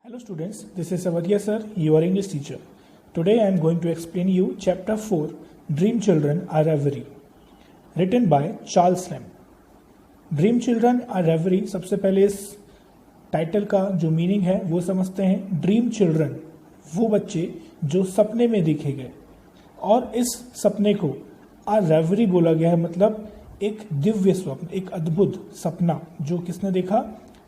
Hello students, this is Savadia sir, your English teacher. Today I am going to explain you chapter 4, Dream Children Are Reverie, written by Charles Lamb. Dream children are reverie, सबसे पहले इस title का जो meaning है वो समझते हैं. Dream children, वो बच्चे जो सपने में देखे गए, और इस सपने को आर रेवरी बोला गया है, मतलब एक दिव्य स्वप्न, एक अद्भुत सपना जो किसने देखा?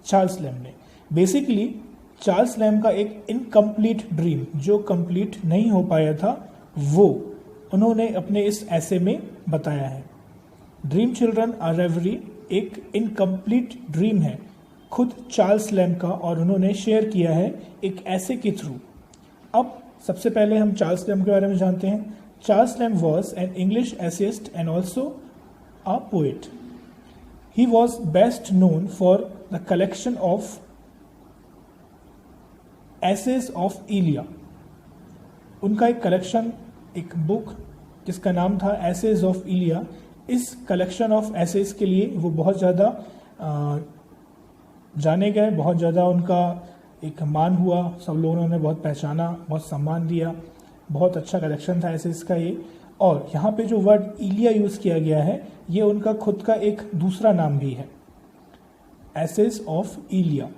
चार्ल्स लैम्ब ने. बेसिकली चार्ल्स लैम्ब का एक इनकम्प्लीट ड्रीम जो कंप्लीट नहीं हो पाया था, वो उन्होंने अपने इस ऐसे में बताया है. ड्रीम चिल्ड्रन आर रेवरी एक इनकम्प्लीट ड्रीम है खुद चार्ल्स लैम्ब का, और उन्होंने शेयर किया है एक ऐसे के थ्रू. अब सबसे पहले हम चार्ल्स लैम्ब के बारे में जानते हैं. Charles Lamb was an English essayist and also a poet. He was best known for the collection of essays of Elia. उनका एक कलेक्शन, एक बुक जिसका नाम था एसेज ऑफ इलिया. इस कलेक्शन ऑफ एसेज के लिए वो बहुत ज़्यादा जाने गए, बहुत ज़्यादा उनका एक मान हुआ, सब लोगों ने बहुत पहचाना, बहुत सम्मान दिया. बहुत अच्छा कलेक्शन था एसेज का ये. और यहाँ पे जो वर्ड इलिया यूज़ किया गया है, ये उनका खुद का एक दूसरा नाम भी है, एसेज ऑफ इलिया.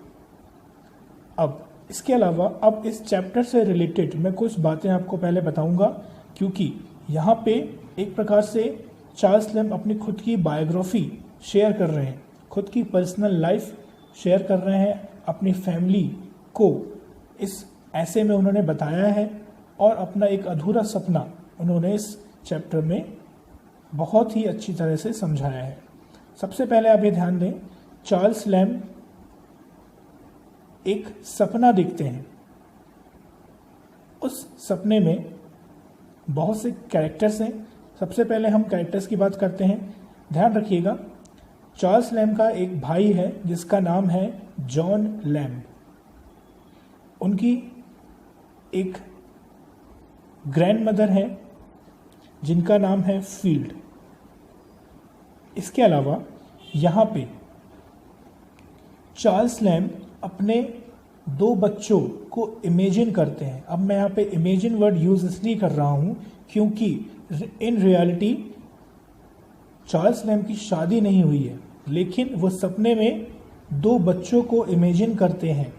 अब इसके अलावा अब इस चैप्टर से रिलेटेड मैं कुछ बातें आपको पहले बताऊंगा, क्योंकि यहाँ पे एक प्रकार से चार्ल्स लैम्ब अपनी खुद की बायोग्राफी शेयर कर रहे हैं, खुद की पर्सनल लाइफ शेयर कर रहे हैं, अपनी फैमिली को इस ऐसे में उन्होंने बताया है, और अपना एक अधूरा सपना उन्होंने इस चैप्टर में बहुत ही अच्छी तरह से समझाया है. सबसे पहले आप ये ध्यान दें, चार्ल्स लैम्ब एक सपना देखते हैं. उस सपने में बहुत से कैरेक्टर्स हैं. सबसे पहले हम कैरेक्टर्स की बात करते हैं. ध्यान रखिएगा, चार्ल्स लैम्ब का एक भाई है जिसका नाम है जॉन लैम्ब. उनकी एक ग्रैंड मदर है जिनका नाम है फील्ड. इसके अलावा यहाँ पे चार्ल्स लैम्ब अपने दो बच्चों को इमेजिन करते हैं. अब मैं यहाँ पे इमेजिन वर्ड यूज इसलिए कर रहा हूँ क्योंकि इन रियलिटी चार्ल्स लैम्ब की शादी नहीं हुई है, लेकिन वो सपने में दो बच्चों को इमेजिन करते हैं,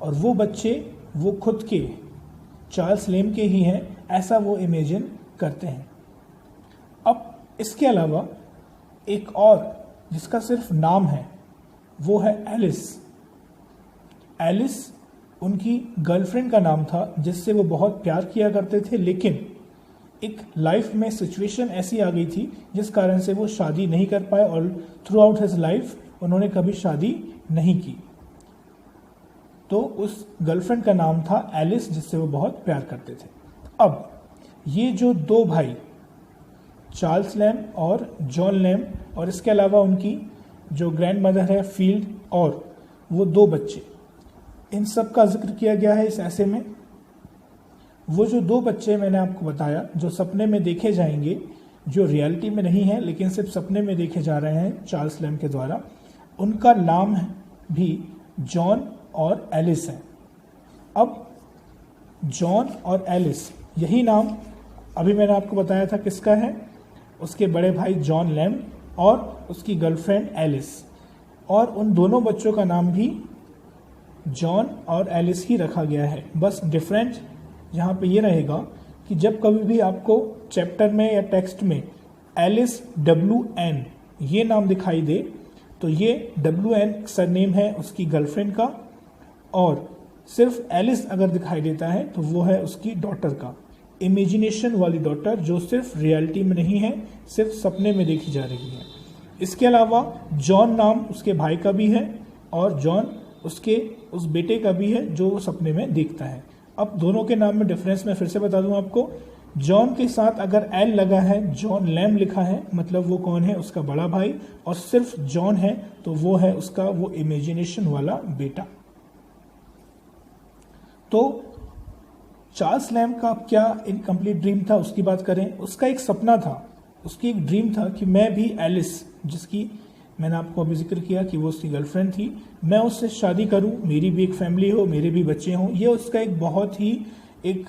और वो बच्चे वो खुद के चार्ल्स लैम्ब के ही हैं, ऐसा वो इमेजिन करते हैं. अब इसके अलावा एक और जिसका सिर्फ नाम है, वो है एलिस. एलिस उनकी गर्लफ्रेंड का नाम था जिससे वो बहुत प्यार किया करते थे, लेकिन एक लाइफ में सिचुएशन ऐसी आ गई थी जिस कारण से वो शादी नहीं कर पाए, और थ्रू आउट हिज लाइफ उन्होंने कभी शादी नहीं की. तो उस गर्लफ्रेंड का नाम था एलिस, जिससे वो बहुत प्यार करते थे. अब ये जो दो भाई चार्ल्स लैम्ब और जॉन लैम्ब, और इसके अलावा उनकी जो ग्रैंड मदर है फील्ड, और वो दो बच्चे, इन सब का जिक्र किया गया है इस ऐसे में. वो जो दो बच्चे मैंने आपको बताया जो सपने में देखे जाएंगे, जो रियलिटी में नहीं है लेकिन सिर्फ सपने में देखे जा रहे हैं चार्ल्स लैम्ब के द्वारा, उनका नाम भी जॉन और एलिस है. अब जॉन और एलिस, यही नाम अभी मैंने आपको बताया था किसका है, उसके बड़े भाई जॉन लैम्ब और उसकी गर्लफ्रेंड एलिस, और उन दोनों बच्चों का नाम भी जॉन और एलिस ही रखा गया है. बस डिफरेंट यहाँ पे ये रहेगा कि जब कभी भी आपको चैप्टर में या टेक्स्ट में एलिस WN ये नाम दिखाई दे, तो ये WN सरनेम है उसकी गर्लफ्रेंड का, और सिर्फ एलिस अगर दिखाई देता है तो वो है उसकी डॉटर का, इमेजिनेशन वाली डॉटर, जो सिर्फ रियलिटी में नहीं है, सिर्फ सपने में देखी जा रही है. इसके अलावा जॉन नाम उसके भाई का भी है, और जॉन उसके उस बेटे का भी है जो वो सपने में देखता है. अब दोनों के नाम में डिफरेंस मैं फिर से बता दूं आपको. जॉन के साथ अगर एल लगा है, जॉन लैम्ब लिखा है, मतलब वो कौन है? उसका बड़ा भाई, और सिर्फ जॉन है तो वो है उसका वो इमेजिनेशन वाला बेटा. तो चार्ल्स लैम्ब का क्या इनकम्प्लीट ड्रीम था उसकी बात करें. उसका एक सपना था, उसकी एक ड्रीम था कि मैं भी एलिस, जिसकी मैंने आपको अभी जिक्र किया कि वो उसकी गर्लफ्रेंड थी, मैं उससे शादी करूं, मेरी भी एक फैमिली हो, मेरे भी बच्चे हों। ये उसका एक बहुत ही एक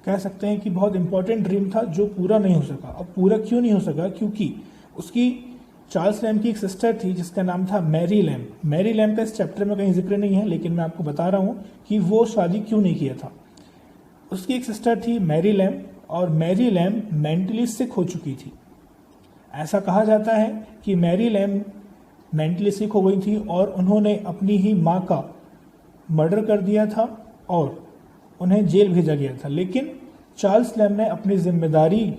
कह सकते हैं कि बहुत इंपॉर्टेंट ड्रीम था जो पूरा नहीं हो सका। अब पूरा क्यों नहीं हो सका? क्योंकि उसकी चार्ल्स लैम्ब की एक सिस्टर थी जिसका नाम था मैरी लैम्ब। मैरी लैम्ब का इस चैप्टर में कहीं जिक्र नहीं है, लेकिन मैं आपको बता रहा हूं कि वो शादी क्यों नहीं किया था। उसकी एक सिस्टर थी मैरी लैम्ब, और मैरी लैम्ब मेंटली सिक हो चुकी थी। ऐसा कहा जाता है कि मैरी लैम्ब मेंटली सिक हो गई थी और उन्होंने अपनी ही माँ का मर्डर कर दिया था और उन्हें जेल भेजा गया था। लेकिन चार्ल्स लैम्ब ने अपनी जिम्मेदारी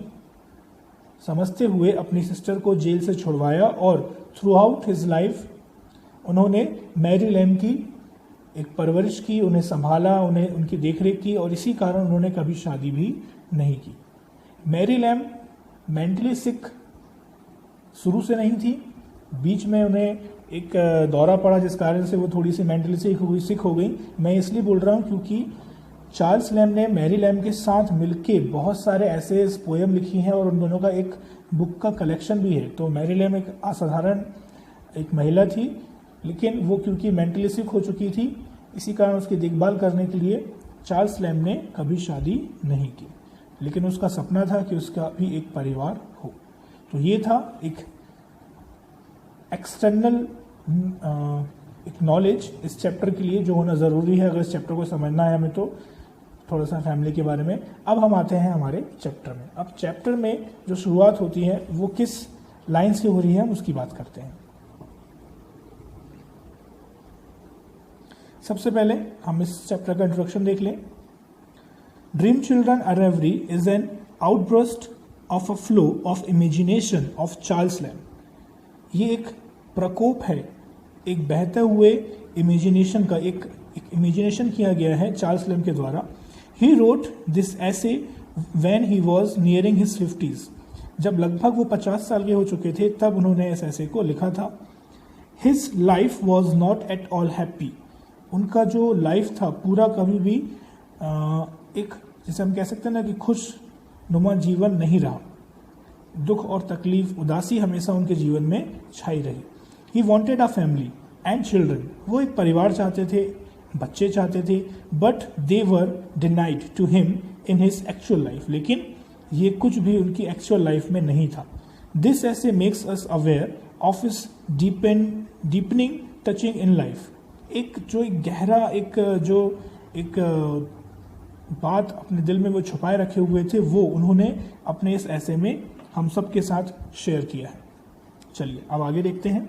समझते हुए अपनी सिस्टर को जेल से छुड़वाया और थ्रू आउट हिज लाइफ उन्होंने मैरी लैम्ब की एक परवरिश की, उन्हें संभाला, उन्हें उनकी देखरेख की, और इसी कारण उन्होंने कभी शादी भी नहीं की। मैरी लैम्ब मेंटली सिक शुरू से नहीं थी, बीच में उन्हें एक दौरा पड़ा जिस कारण से वो थोड़ी सी मेंटली सिक हो गई। मैं इसलिए बोल रहा हूँ क्योंकि चार्ल्स लैम्ब ने मैरी लैम्ब के साथ मिलके बहुत सारे ऐसे पोएम लिखी हैं और उन दोनों का एक बुक का कलेक्शन भी है। तो मैरी लैम्ब एक असाधारण एक महिला थी, लेकिन वो क्योंकि मेंटली सिक हो चुकी थी, इसी कारण उसकी देखभाल करने के लिए चार्ल्स लैम्ब ने कभी शादी नहीं की। लेकिन उसका सपना था कि उसका भी एक परिवार हो। तो ये था एक एक्सटर्नल एक नॉलेज इस चैप्टर के लिए जो होना ज़रूरी है अगर इस चैप्टर को समझना है हमें। तो थोड़ा सा फैमिली के बारे में। अब हम आते हैं हमारे चैप्टर में। अब चैप्टर में जो शुरुआत होती है वो किस लाइन से हो रही है हम उसकी बात करते हैं। सबसे पहले हम इस चैप्टर का इंट्रोडक्शन देख लें। Dream children a reverie is an outburst of a flow of imagination of Charles Lamb. ये एक प्रकोप है, एक बहते हुए इमेजिनेशन का, एक इमेजिनेशन किया गया है चार्ल्स लैम्ब के द्वारा। ही रोट दिस ऐसे when he was nearing his 50s। जब लगभग वो 50 साल के हो चुके थे तब उन्होंने इस ऐसे को लिखा था। His life was not at all happy. उनका जो लाइफ था पूरा कभी भी एक जैसे हम कह सकते हैं ना कि खुश नुमा जीवन नहीं रहा। दुख और तकलीफ, उदासी हमेशा उनके जीवन में छाई रही। He wanted a family and children. वो एक परिवार चाहते थे, बच्चे चाहते थे, but they were denied to him in his actual life. लेकिन ये कुछ भी उनकी एक्चुअल लाइफ में नहीं था। दिस ऐसे makes us aware of his deepening touching in life. एक गहरा एक बात अपने दिल में वो छुपाए रखे हुए थे, वो उन्होंने अपने इस ऐसे में हम सब के साथ शेयर किया है। चलिए अब आगे देखते हैं।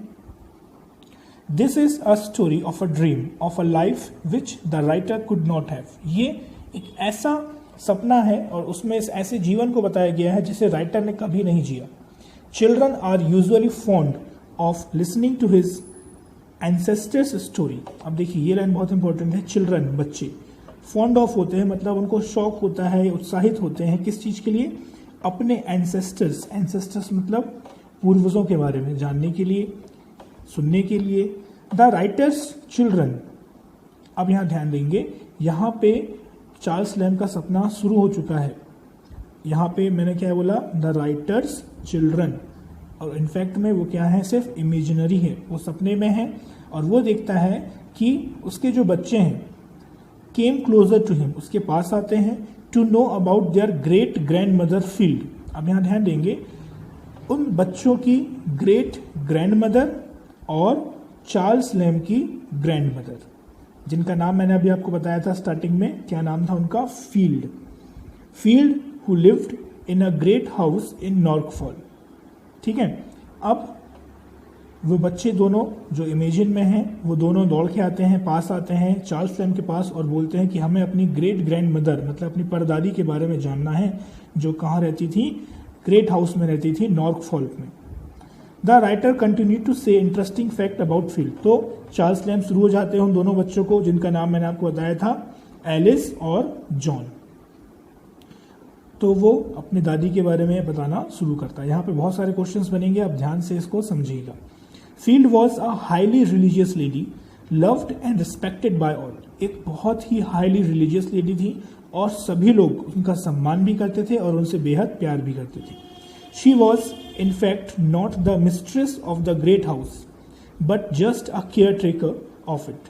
This is a story of a dream of a life which the writer could not have. ये एक ऐसा सपना है और उसमें इस ऐसे जीवन को बताया गया है जिसे राइटर ने कभी नहीं जिया। Children are usually fond of listening to his ancestors story. अब देखिए ये लाइन बहुत इंपॉर्टेंट है। चिल्ड्रन, बच्चे, फॉन्ड ऑफ होते हैं मतलब उनको शौक होता है, उत्साहित होते हैं किस चीज के लिए? अपने एंसेस्टर्स। एंसेस्टर्स मतलब पूर्वजों के बारे में जानने के लिए, सुनने के लिए। The writers children. अब यहां ध्यान देंगे, यहां पे चार्ल्स लैम्ब का सपना शुरू हो चुका है। यहां पे मैंने क्या बोला? The writers children. और इनफैक्ट में वो क्या है? सिर्फ इमेजिनरी है, वो सपने में है और वो देखता है कि उसके जो बच्चे हैं केम क्लोजर टू हिम, उसके पास आते हैं, to know about their great grandmother Field. अब यहां ध्यान देंगे, उन बच्चों की ग्रेट ग्रैंड मदर और चार्ल्स लैम्ब की ग्रैंड मदर, जिनका नाम मैंने अभी आपको बताया था स्टार्टिंग में, क्या नाम था उनका? Field. Field who lived in a great house in Norfolk. ठीक है। अब वो बच्चे दोनों जो इमेजिन में हैं वो दोनों दौड़ के आते हैं, पास आते हैं चार्ल्स लैम्ब के पास और बोलते हैं कि हमें अपनी ग्रेट ग्रैंड मदर मतलब अपनी परदादी के बारे में जानना है, जो कहाँ रहती थी? ग्रेट हाउस में रहती थी, नॉर्कफॉल में। द राइटर कंटिन्यू टू से इंटरेस्टिंग फैक्ट अबाउट फील्ड। तो चार्ल्स लैम्ब शुरू हो जाते हैं उन दोनों बच्चों को, जिनका नाम मैंने आपको बताया था, एलिस और जॉन। तो वो अपनी दादी के बारे में बताना शुरू करता है। यहाँ पे बहुत सारे क्वेश्चंस बनेंगे, आप ध्यान से इसको समझिएगा। Field was a highly religious lady, loved and respected by all. एक बहुत ही हाईली रिलीजियस लेडी थी और सभी लोग उनका सम्मान भी करते थे और उनसे बेहद प्यार भी करते थे। She was in fact not the mistress of the great house but just a caretaker of it.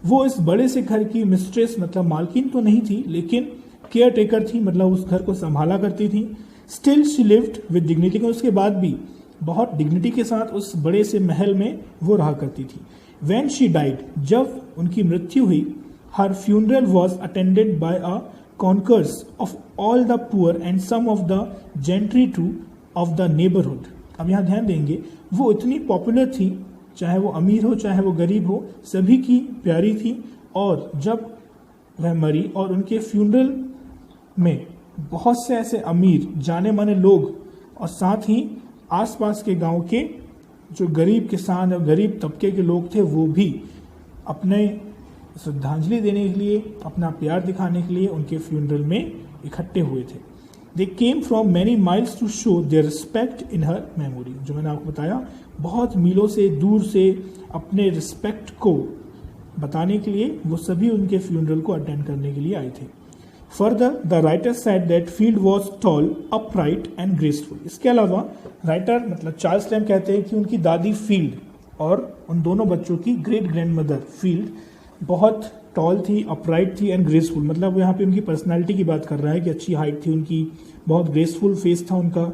वो इस बड़े से घर की मिस्ट्रेस मतलब मालकिन तो नहीं थी, लेकिन केयर टेकर थी, मतलब उस घर को संभाला करती थी. Still she lived with dignity, उसके बाद भी बहुत डिग्निटी के साथ उस बड़े से महल में वो रहा करती थी. When she died, जब उनकी मृत्यु हुई, her funeral was attended by a concourse of all the poor and some of the gentry too of the neighborhood. अब यहाँ ध्यान देंगे, वो इतनी पॉपुलर थी, चाहे वो अमीर हो चाहे वो गरीब हो, सभी की प्यारी थी. और जब वह मरी और उनके फ्यूनरल में बहुत से ऐसे अमीर जाने माने लोग और साथ ही आसपास के गांव के जो गरीब किसान और गरीब तबके के लोग थे, वो भी अपने श्रद्धांजलि देने के लिए, अपना प्यार दिखाने के लिए उनके फ्यूनरल में इकट्ठे हुए थे. They came from many miles to show their respect in her memory. जो मैंने आपको बताया, बहुत मीलों से दूर से अपने रिस्पेक्ट को बताने के लिए वो सभी उनके फ्यूनरल को अटेंड करने के लिए आए थे. Further, the writer said that Field was tall, upright and graceful. इसके अलावा राइटर मतलब चार्ल्स लैम्ब कहते हैं कि उनकी दादी फील्ड और उन दोनों बच्चों की ग्रेट ग्रैंड मदर फील्ड बहुत टॉल थी, अपराइट थी एंड ग्रेसफुल. मतलब यहाँ पे उनकी पर्सनालिटी की बात कर रहा है कि अच्छी हाइट थी उनकी, बहुत ग्रेसफुल फेस था उनका.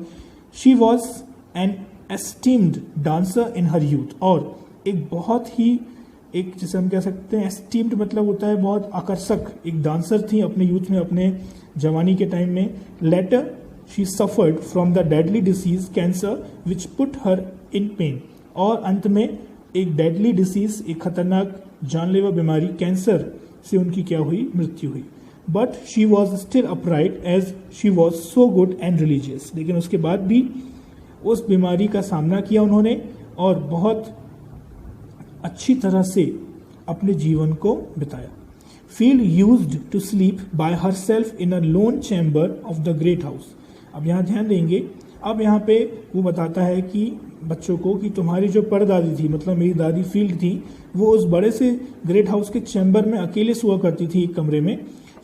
She was an esteemed dancer in her youth, और एक बहुत ही एक जिसे हम कह सकते हैं एस्टीम्ड मतलब होता है बहुत आकर्षक एक डांसर थी अपने यूथ में, अपने जवानी के टाइम में. Later she suffered from the deadly disease cancer which put her in pain, और अंत में एक डेडली डिसीज, एक खतरनाक जानलेवा बीमारी कैंसर से उनकी क्या हुई, मृत्यु हुई. But she was still upright as she was so good and religious. लेकिन उसके बाद भी उस बीमारी का सामना किया उन्होंने और बहुत अच्छी तरह से अपने जीवन को बिताया. Field used to sleep by herself in a lone chamber of the great house. अब यहाँ ध्यान देंगे, अब यहाँ पे वो बताता है कि बच्चों को कि तुम्हारी जो परदादी थी, मतलब मेरी दादी फील्ड थी, वो उस बड़े से ग्रेट हाउस के चैम्बर में अकेले सोया करती थी एक कमरे में.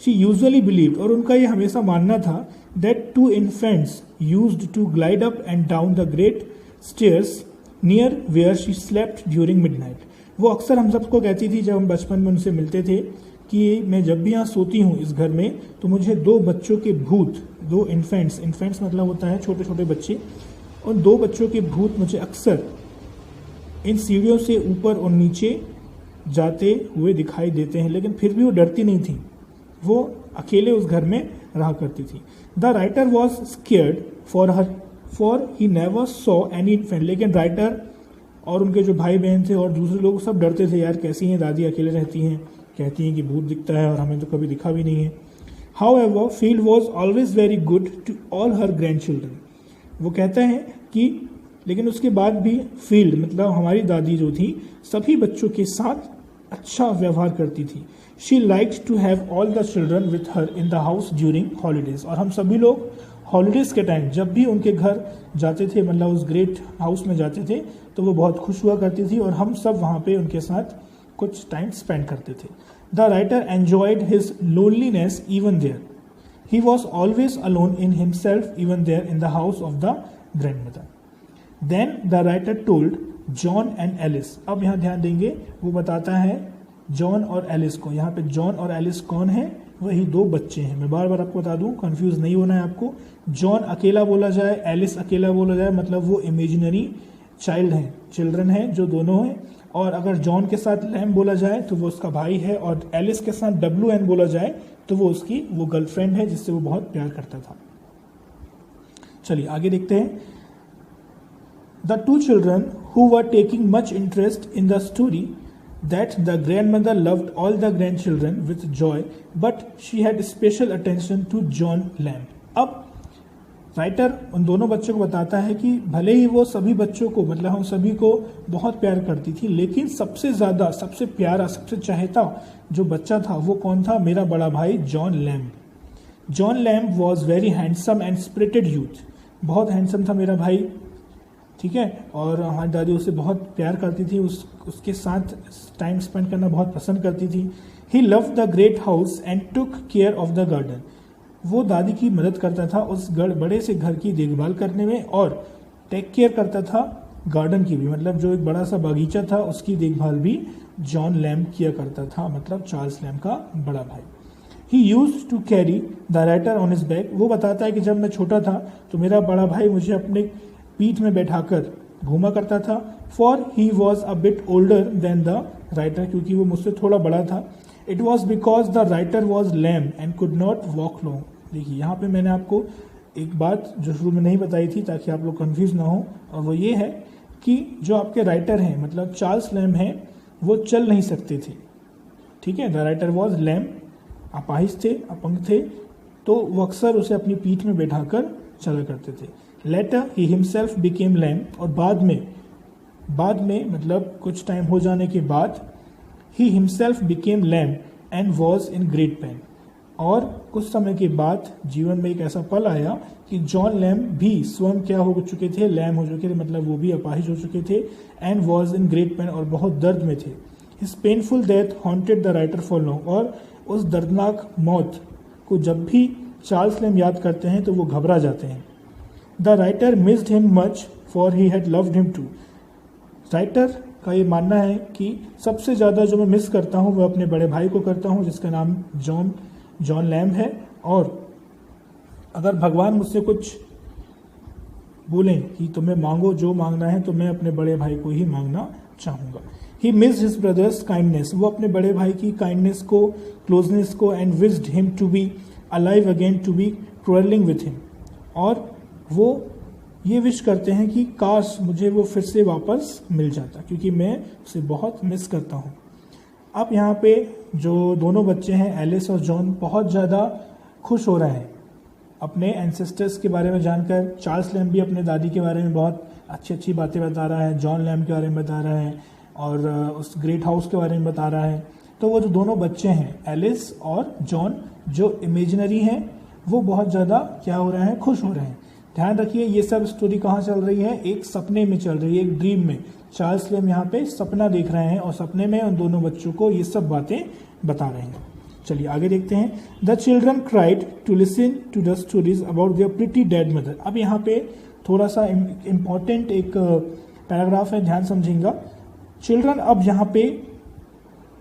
शी यूजुअली बिलीव्ड, और उनका ये हमेशा मानना था, that two infants used to glide up and down the great stairs near where she slept during midnight. वो अक्सर हम सबको कहती थी जब हम बचपन में उनसे मिलते थे कि मैं जब भी यहाँ सोती हूँ इस घर में, तो मुझे दो बच्चों के भूत, दो इन्फेंट्स मतलब होता है छोटे छोटे बच्चे, और दो बच्चों के भूत मुझे अक्सर इन सीढ़ियों से ऊपर और नीचे जाते हुए दिखाई देते हैं. लेकिन फिर भी वो डरती नहीं थी, वो अकेले उस घर में रहा करती थी. The writer was scared for he never saw any infant. लेकिन राइटर और उनके जो भाई बहन थे और दूसरे लोग सब डरते थे, यार कैसी हैं दादी, अकेले रहती हैं, कहती हैं कि भूत दिखता है और हमें तो कभी दिखा भी नहीं है. However field was always very good to all her grandchildren. वो कहते हैं कि लेकिन उसके बाद भी फील्ड मतलब हमारी दादी जो थी सभी बच्चों के साथ अच्छा व्यवहार करती थी. She liked to have all the children with her in the house during holidays. और हम सभी लोग हॉलीडेज के टाइम जब भी उनके घर जाते थे, मतलब उस ग्रेट हाउस में जाते थे, तो वो बहुत खुश हुआ करती थी और हम सब वहाँ पे उनके साथ कुछ टाइम स्पेंड करते थे. The writer enjoyed his loneliness even there. He was always alone in himself even there in the house of the grandmother. Then the writer told John and Alice. अब यहाँ ध्यान देंगे, वो बताता है John और एलिस को. यहाँ पे जॉन और एलिस कौन है? वही दो बच्चे हैं. मैं बार बार आपको बता दूं, कंफ्यूज नहीं होना है आपको. जॉन अकेला बोला जाए, एलिस अकेला बोला जाए, मतलब वो इमेजिनरी चाइल्ड हैं, चिल्ड्रन हैं जो दोनों हैं. और अगर जॉन के साथ लैम बोला जाए तो वो उसका भाई है, और एलिस के साथ WN बोला जाए तो वो उसकी वो गर्लफ्रेंड है जिससे वो बहुत प्यार करता था. चलिए आगे देखते हैं. The two children who were taking much interest in the story that the grandmother loved all the grandchildren with joy, but she had special attention to John Lamb. अब राइटर उन दोनों बच्चों को बताता है कि भले ही वो सभी बच्चों को मतलब हम सभी को बहुत प्यार करती थी, लेकिन सबसे ज्यादा, सबसे प्यारा, सबसे चाहता जो बच्चा था वो कौन था? मेरा बड़ा भाई John lamb. John lamb was very handsome and spirited youth. बहुत हैंडसम था मेरा भाई, ठीक है, और हमारी दादी उसे बहुत प्यार करती थी, उसके साथ टाइम स्पेंड करना बहुत पसंद करती थी. He loved the great house and took care of the garden. वो दादी की मदद करता था उस बड़े से घर की देखभाल करने में, और टेक केयर करता था गार्डन की भी, मतलब जो एक बड़ा सा बागीचा था उसकी देखभाल भी जॉन लैम्ब किया करता था, मतलब चार्ल्स लैम्ब का बड़ा भाई। He used to carry the writer on his back. वो बताता है कि जब मैं छोटा था तो मेरा बड़ा भाई मुझे अपने पीठ में बैठाकर घूमा करता था। For he was a bit older than the writer, क्योंकि वो मुझसे थोड़ा बड़ा था। It was because the writer was lame and could not walk long. देखिए यहाँ पे मैंने आपको एक बात जो शुरू में नहीं बताई थी ताकि आप लोग कंफ्यूज ना हो, और वो ये है कि जो आपके राइटर हैं मतलब चार्ल्स लैम्ब हैं वो चल नहीं सकते थे, ठीक है। द राइटर वॉज लैम्ब, अपाहिज थे, अपंग थे, तो वो अक्सर उसे अपनी पीठ में बैठाकर चला करते थे। Later he himself became lame, और बाद में मतलब कुछ टाइम हो जाने के बाद ही himself became lamb and was in great pen. और कुछ समय के बाद जीवन में एक ऐसा पल आया कि जॉन लैम्ब भी स्वयं क्या हो चुके थे, लैम्ब हो चुके थे, मतलब वो भी अपाहिज हो चुके थे। And was in great pen, और बहुत दर्द में थे। His painful death haunted the writer for long, और उस दर्दनाक मौत को जब भी चार्ल्स लैम्ब याद करते हैं तो वो घबरा जाते हैं। The writer missed him much for he had loved him too. Writer का ये मानना है कि सबसे ज़्यादा जो मैं मिस करता हूँ वो अपने बड़े भाई को करता हूँ जिसका नाम जॉन लैम्ब है, और अगर भगवान मुझसे कुछ बोलें कि तुम्हें मांगो जो मांगना है तो मैं अपने बड़े भाई को ही मांगना चाहूँगा। He missed his brother's kindness, वो अपने बड़े भाई की काइंडनेस को, क्लोजनेस को, and wished him to be alive again to be crawling with him, और वो ये विश करते हैं कि काश मुझे वो फिर से वापस मिल जाता क्योंकि मैं उसे बहुत मिस करता हूँ। अब यहाँ पे जो दोनों बच्चे हैं एलिस और जॉन बहुत ज़्यादा खुश हो रहे हैं अपने एंसेस्टर्स के बारे में जानकर। चार्ल्स लैम्ब भी अपने दादी के बारे में बहुत अच्छी अच्छी बातें बता रहा है, जॉन लैम्ब के बारे में बता रहा है, और उस ग्रेट हाउस के बारे में बता रहा है। तो वो जो दोनों बच्चे हैं एलिस और जॉन जो इमेजिनरी हैं वो बहुत ज़्यादा क्या हो रहे हैं, खुश हो रहे हैं। ध्यान रखिए ये सब स्टोरी कहाँ चल रही है, एक सपने में चल रही है, एक ड्रीम में। चार्ल्स लैम्ब यहाँ पे सपना देख रहे हैं और सपने में उन दोनों बच्चों को ये सब बातें बता रहे हैं। चलिए आगे देखते हैं। The children cried to listen to the stories about their pretty dead mother. अब यहाँ पे थोड़ा सा इम्पॉर्टेंट एक पैराग्राफ है, ध्यान समझिएगा। चिल्ड्रन अब यहाँ पे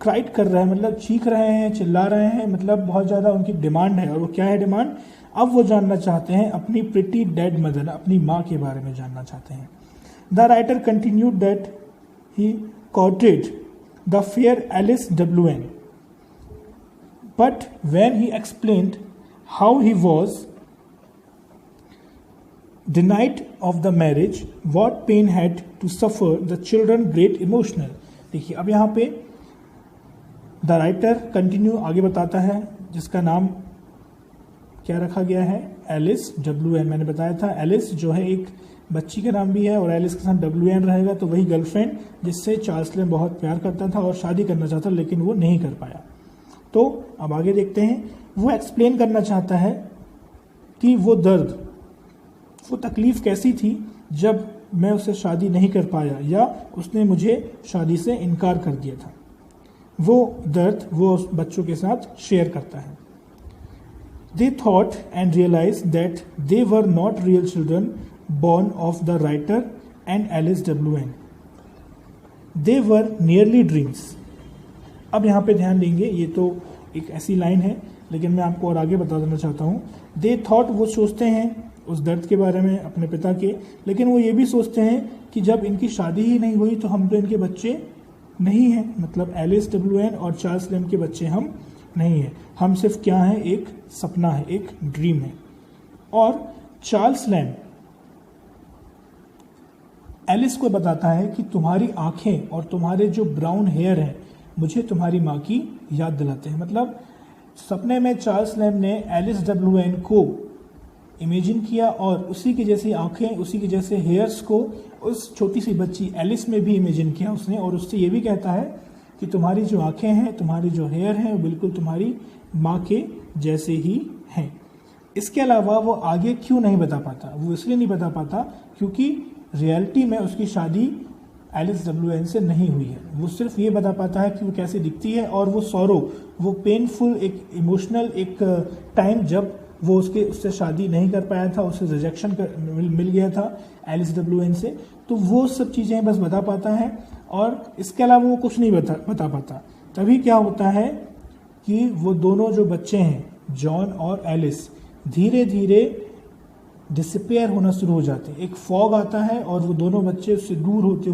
क्राइड कर रहे हैं, मतलब चीख रहे हैं, चिल्ला रहे हैं, मतलब बहुत ज़्यादा उनकी डिमांड है। और वो क्या है डिमांड? अब वो जानना चाहते हैं अपनी प्रिटी डेड मदर, अपनी माँ के बारे में जानना चाहते हैं। The writer continued that he courted the fair Alice W.N. But when he explained how he was denied of the marriage, what pain had to suffer, the children great emotional. देखिए अब यहाँ पे द राइटर कंटिन्यू आगे बताता है, जिसका नाम क्या रखा गया है, एलिस W.N. मैंने बताया था एलिस जो है एक बच्ची का नाम भी है और एलिस के साथ W.N. रहेगा, तो वही गर्लफ्रेंड जिससे चार्ल्स लैम्ब बहुत प्यार करता था और शादी करना चाहता लेकिन वो नहीं कर पाया। तो अब आगे देखते हैं। वो एक्सप्लेन करना चाहता है कि वो दर्द, वो तकलीफ कैसी थी जब मैं उससे शादी नहीं कर पाया या उसने मुझे शादी से इनकार कर दिया था। वो दर्द वो उस बच्चों के साथ शेयर करता है। They thought and realized that they were not real children born of the writer and Alice W.N. They were nearly dreams. अब यहाँ पे ध्यान देंगे, ये तो एक ऐसी लाइन है लेकिन मैं आपको और आगे बता देना चाहता हूँ। They thought, वो सोचते हैं उस दर्द के बारे में अपने पिता के, लेकिन वो ये भी सोचते हैं कि जब इनकी शादी ही नहीं हुई तो हम तो इनके बच्चे नहीं हैं, मतलब एलिस W.N. और चार्ल्स लैम्ब के बच्चे हम नहीं है, हम सिर्फ क्या है, एक सपना है, एक ड्रीम है। और चार्ल्स लैम्ब एलिस को बताता है कि तुम्हारी आंखें और तुम्हारे जो ब्राउन हेयर हैं मुझे तुम्हारी माँ की याद दिलाते हैं। मतलब सपने में चार्ल्स लैम्ब ने एलिस W.N. को इमेजिन किया और उसी की जैसी आंखें, उसी के जैसे हेयर्स को उस छोटी सी बच्ची एलिस में भी इमेजिन किया उसने, और उससे ये भी कहता है कि तुम्हारी जो आंखें हैं, तुम्हारी जो हेयर हैं, वो बिल्कुल तुम्हारी माँ के जैसे ही हैं। इसके अलावा वो आगे क्यों नहीं बता पाता, वो इसलिए नहीं बता पाता क्योंकि रियलिटी में उसकी शादी एलिस W.N. से नहीं हुई है। वो सिर्फ ये बता पाता है कि वो कैसे दिखती है और वो सॉरो, वो पेनफुल एक इमोशनल एक टाइम जब वो उससे शादी नहीं कर पाया था, उसे रिजेक्शन मिल गया था एलिस डब्ल्यू से। तो वो सब चीज़ें बस बता पाता है और इसके अलावा वो कुछ नहीं बता पाता। तभी क्या होता है कि वो दोनों जो बच्चे हैं जॉन और एलिस धीरे धीरे डिसअपियर होना शुरू हो जाते हैं। एक फॉग आता है और वो दोनों बच्चे उससे दूर होते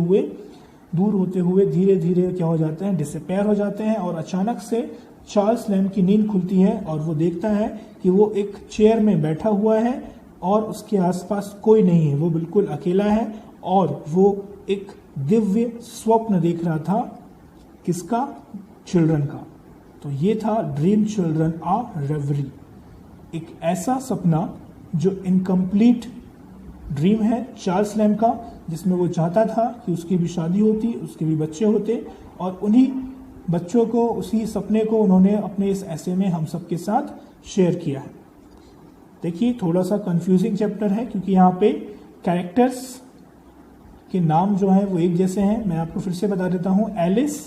हुए धीरे धीरे क्या हो जाते हैं, डिसअपियर हो जाते हैं। और अचानक से चार्ल्स लैम्ब की नींद खुलती है और वो देखता है कि वो एक चेयर में बैठा हुआ है और उसके आसपास कोई नहीं है, वो बिल्कुल अकेला है और वो एक दिव्य स्वप्न देख रहा था। किसका? चिल्ड्रन का। तो ये था ड्रीम चिल्ड्रन आ रेवरी, एक ऐसा सपना जो इनकम्प्लीट ड्रीम है चार्ल्स लैम्ब का, जिसमें वो चाहता था कि उसकी भी शादी होती, उसके भी बच्चे होते और उन्हीं बच्चों को, उसी सपने को उन्होंने अपने इस ऐसे में हम सबके साथ शेयर किया है। देखिए थोड़ा सा कंफ्यूजिंग चैप्टर है क्योंकि यहाँ पे कैरेक्टर्स के नाम जो है वो एक जैसे हैं। मैं आपको फिर से बता देता हूँ, एलिस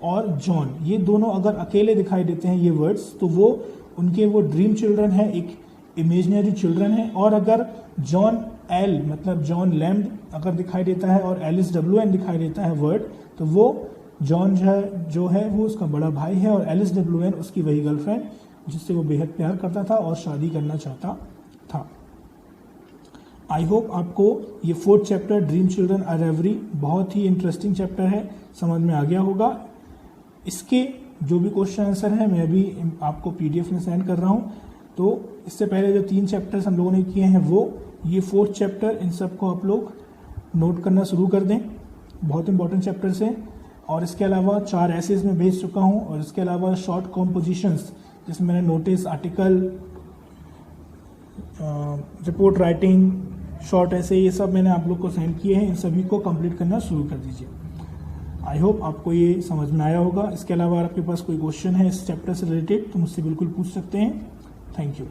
और जॉन, ये दोनों अगर अकेले दिखाई देते हैं ये वर्ड्स, तो वो उनके वो ड्रीम चिल्ड्रन है, एक इमेजिनरी चिल्ड्रन है। और अगर जॉन एल मतलब जॉन लैम्ब अगर दिखाई देता है और एलिस डब्ल्यू दिखाई देता है वर्ड, तो वो जॉन जो है वो उसका बड़ा भाई है और एलिस डब्ल्यू उसकी वही गर्लफ्रेंड जिससे वो बेहद प्यार करता था और शादी करना चाहता था। आई होप आपको ये 4th चैप्टर ड्रीम चिल्ड्रन आ रेवरी बहुत ही इंटरेस्टिंग चैप्टर है, समझ में आ गया होगा। इसके जो भी क्वेश्चन आंसर है मैं अभी आपको PDF में सेंड कर रहा हूँ। तो इससे पहले जो 3 चैप्टर्स हम लोगों ने किए हैं वो ये 4th चैप्टर, इन सबको आप लोग नोट करना शुरू कर दें, बहुत इंपॉर्टेंट चैप्टर्स हैं। और इसके अलावा 4 एसेज में भेज चुका हूँ और इसके अलावा शॉर्ट कॉम्पोजिशंस जिसमें मैंने notice, article, report writing, short ऐसे, ये सब मैंने आप लोग को सेंड किए हैं। इन सभी को कंप्लीट करना शुरू कर दीजिए। आई होप आपको ये समझ में आया होगा। इसके अलावा अगर आपके पास कोई क्वेश्चन है इस चैप्टर से रिलेटेड तो मुझसे बिल्कुल पूछ सकते हैं। Thank you.